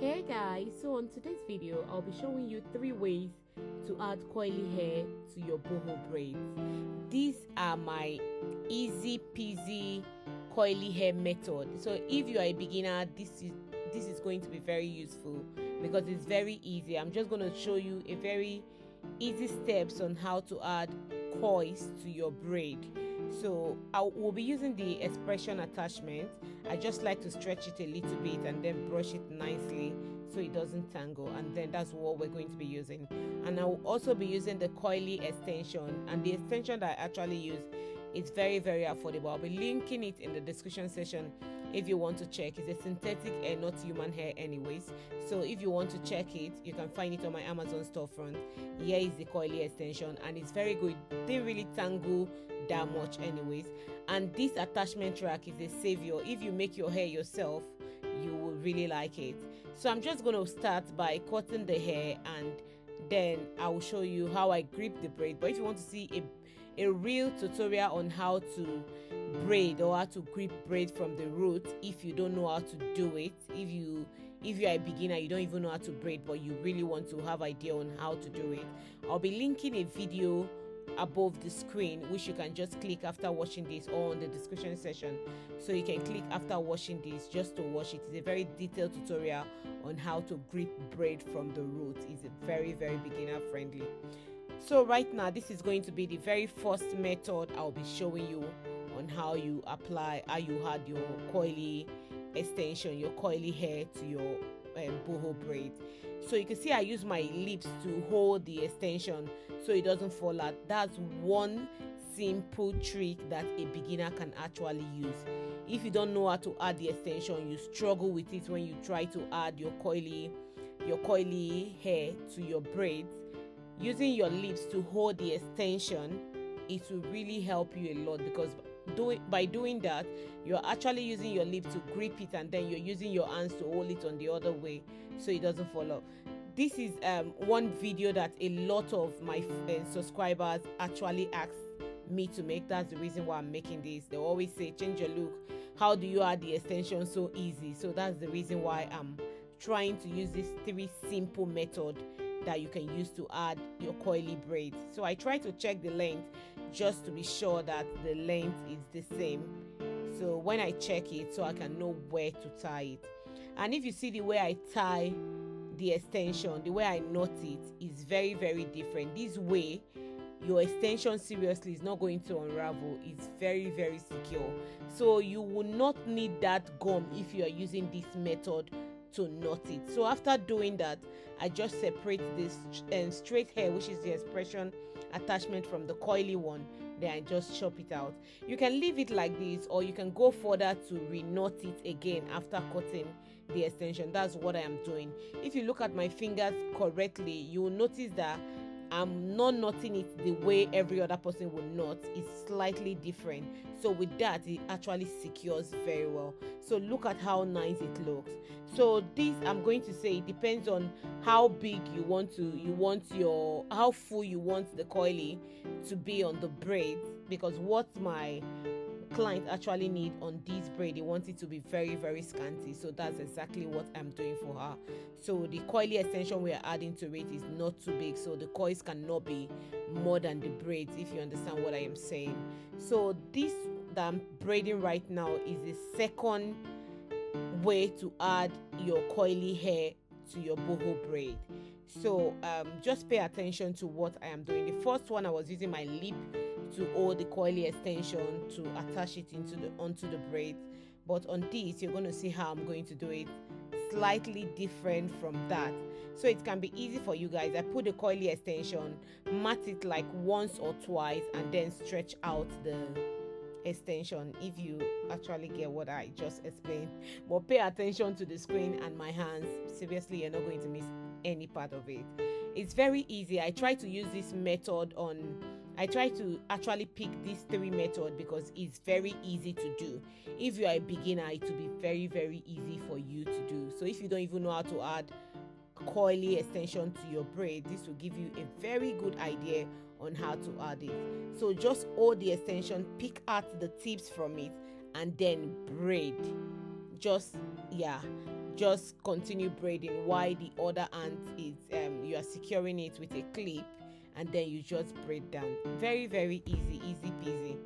Hey guys, so on today's video I'll be showing you 3 ways to add coily hair to your boho braids. These are my easy peasy coily hair method. So if you are a beginner, this is going to be very useful because it's very easy. I'm just going to show you a very easy steps on how to add coils to your braid. So I will be using the Xpression attachment. I just like to stretch it a little bit and then brush it nicely so it doesn't tangle, and then that's what we're going to be using. And I will also be using the coily extension, and the extension that I actually use is very affordable. I'll be linking it in the description section if you want to check. It's a synthetic hair, not human hair anyways, so if you want to check it, you can find it on my Amazon storefront. Here is the coily extension, and it's very good. It didn't really tangle that much anyways, and this attachment rack is a savior. If you make your hair yourself, you will really like it. So I'm just going to start by cutting the hair, and then I will show you how I grip the braid. But if you want to see a real tutorial on how to braid or how to grip braid from the root, if you don't know how to do it, if you are a beginner, you don't even know how to braid, but you really want to have idea on how to do it, I'll be linking a video above the screen which you can just click after watching this, or on the description section, so you can click after watching this just to watch it. It's a very detailed tutorial on how to grip braid from the root. It's a very beginner friendly. So right now, this is going to be the very first method I'll be showing you on how you add your coily extension, your coily hair to your boho braid. So you can see I use my lips to hold the extension so it doesn't fall out. That's one simple trick that a beginner can actually use. If you don't know how to add the extension, you struggle with it when you try to add your coily hair to your braids. Using your lips to hold the extension, it will really help you a lot, because by doing that, you're actually using your lip to grip it, and then you're using your hands to hold it on the other way so it doesn't fall off. This is one video that a lot of my subscribers actually asked me to make. That's the reason why I'm making this. They always say, change your look, how do you add the extension so easy? So that's the reason why I'm trying to use this 3 simple method that you can use to add your coily braids. So I try to check the length just to be sure that the length is the same, so when I check it, so I can know where to tie it. And if you see the way I tie the extension, the way I knot it is very different. This way your extension seriously is not going to unravel. It's very secure, so you will not need that gum if you are using this method to knot it. So after doing that, I just separate this straight hair, which is the Xpression attachment, from the coily one. Then I just chop it out. You can leave it like this, or you can go further to re-knot it again after cutting the extension. That's what I am doing. If you look at my fingers correctly, you will notice that I'm not knotting it the way every other person would knot. It's slightly different. So with that, it actually secures very well. So look at how nice it looks. So this, I'm going to say, it depends on how big how full you want the coily to be on the braids, because what my client actually need on this braid, they want it to be very scanty. So that's exactly what I'm doing for her. So the coily extension we are adding to it is not too big, so the coils cannot be more than the braids, if you understand what I am saying. So this that I'm braiding right now is the second way to add your coily hair to your boho braid. So just pay attention to what I am doing. The first one, I was using my lip to hold the coily extension to attach it onto the braid, but on this, you're going to see how I'm going to do it slightly different from that, so it can be easy for you guys. I put the coily extension, mat it like once or twice, and then stretch out the extension, if you actually get what I just explained. But pay attention to the screen and my hands. Seriously, you're not going to miss any part of it. It's very easy. I try to actually pick these 3 methods because it's very easy to do. If you are a beginner, it will be very easy for you to do. So if you don't even know how to add coily extension to your braid, this will give you a very good idea on how to add it. So just hold the extension, pick out the tips from it, and then braid. just continue braiding while the other hand is you are securing it with a clip, and then you just braid down. Very, very easy peasy.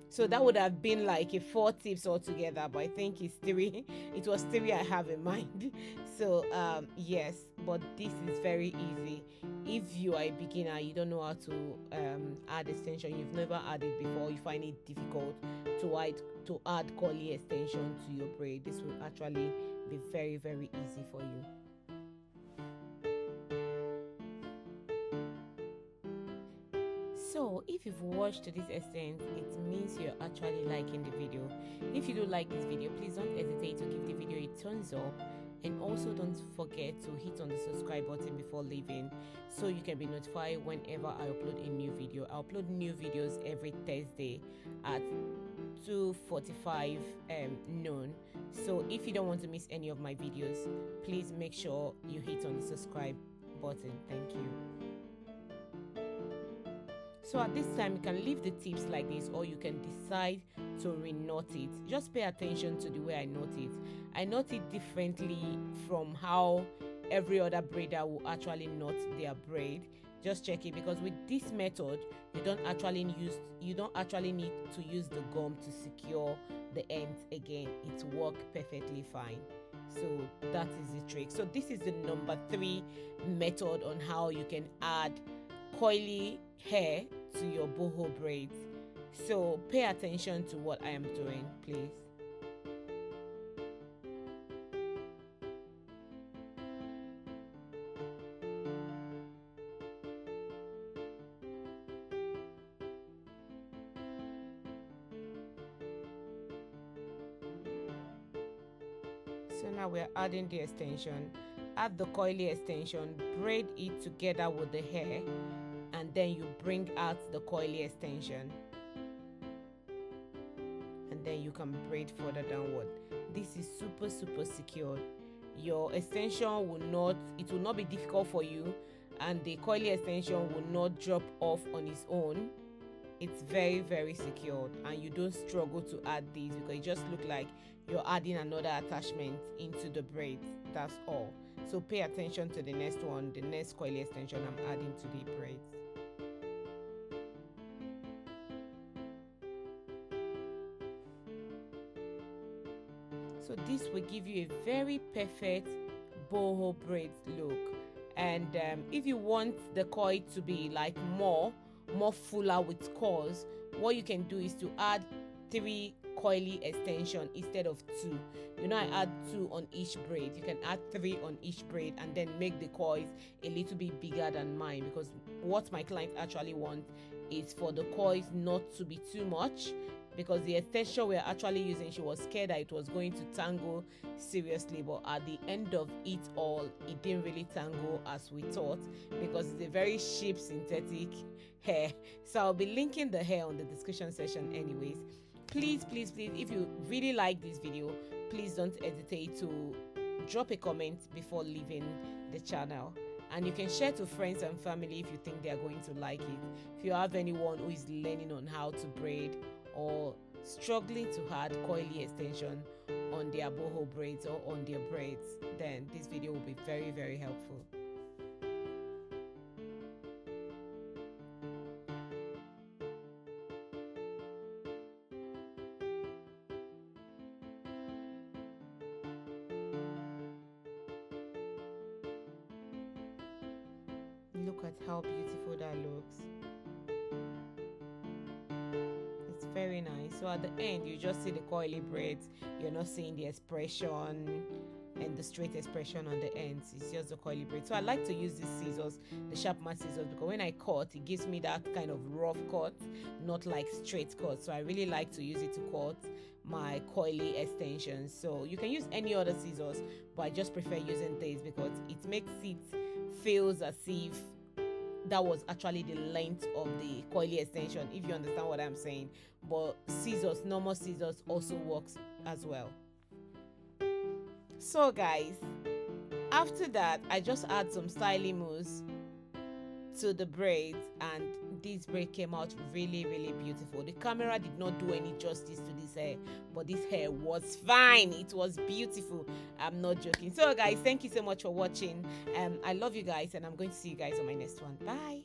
So that would have been like a 4 tips altogether, but I think it's 3. It was 3 I have in mind. So yes, but this is very easy. If you are a beginner, you don't know how to add extension, you've never added before, you find it difficult to add curly extension to your braid, this will actually be very, very easy for you. So if you've watched to this extent, it means you're actually liking the video. If you do like this video, please don't hesitate to give the video a thumbs up, and also don't forget to hit on the subscribe button before leaving, so you can be notified whenever I upload a new video. I upload new videos every Thursday at 2:45 noon. So if you don't want to miss any of my videos, please make sure you hit on the subscribe button. Thank you. So at this time, you can leave the tips like this, or you can decide to re-knot it. Just pay attention to the way I knot it. I knot it differently from how every other braider will actually knot their braid. Just check it, because with this method, you don't actually need to use the gum to secure the ends again. It works perfectly fine. So that is the trick. So this is the number 3 method on how you can add coily hair to your boho braids. So pay attention to what I am doing, please. So now we're adding the extension. Add the coily extension, braid it together with the hair, and then you bring out the coily extension, and then you can braid further downward. This is super secured. Your extension will not be difficult for you, and the coily extension will not drop off on its own. It's very secured, and you don't struggle to add these, because it just look like you're adding another attachment into the braids. That's all. So pay attention to the next one, the next coily extension I'm adding to the braids. So this will give you a very perfect boho braids look. And if you want the coil to be like more fuller with curls, what you can do is to add 3 coily extension instead of 2. You know, I add 2 on each braid. You can add 3 on each braid, and then make the coils a little bit bigger than mine, because what my client actually wants is for the coils not to be too much, because the extension we're actually using, she was scared that it was going to tangle seriously, but at the end of it all, it didn't really tangle as we thought, because it's a very cheap synthetic hair. So I'll be linking the hair on the description section anyways. Please, if you really like this video, please don't hesitate to drop a comment before leaving the channel, and you can share to friends and family if you think they are going to like it. If you have anyone who is learning on how to braid or struggling to add coily extension on their boho braids or on their braids, then this video will be very helpful. Look at how beautiful that looks. It's very nice. So at the end, you just see the coily braids. You're not seeing the expression and the straight expression on the ends. It's just the coily braid. So I like to use these scissors, the sharp mat scissors, because when I cut, it gives me that kind of rough cut, not like straight cut. So I really like to use it to cut my coily extensions. So you can use any other scissors, but I just prefer using this because it makes it feels as if that was actually the length of the coily extension, if you understand what I'm saying. But scissors, normal scissors, also works as well. So guys, after that, I just add some styling mousse to the braids, and this braid came out really beautiful. The camera did not do any justice to this hair, but this hair was fine. It was beautiful. I'm not joking. So guys, thank you so much for watching. I love you guys, and I'm going to see you guys on my next one. Bye.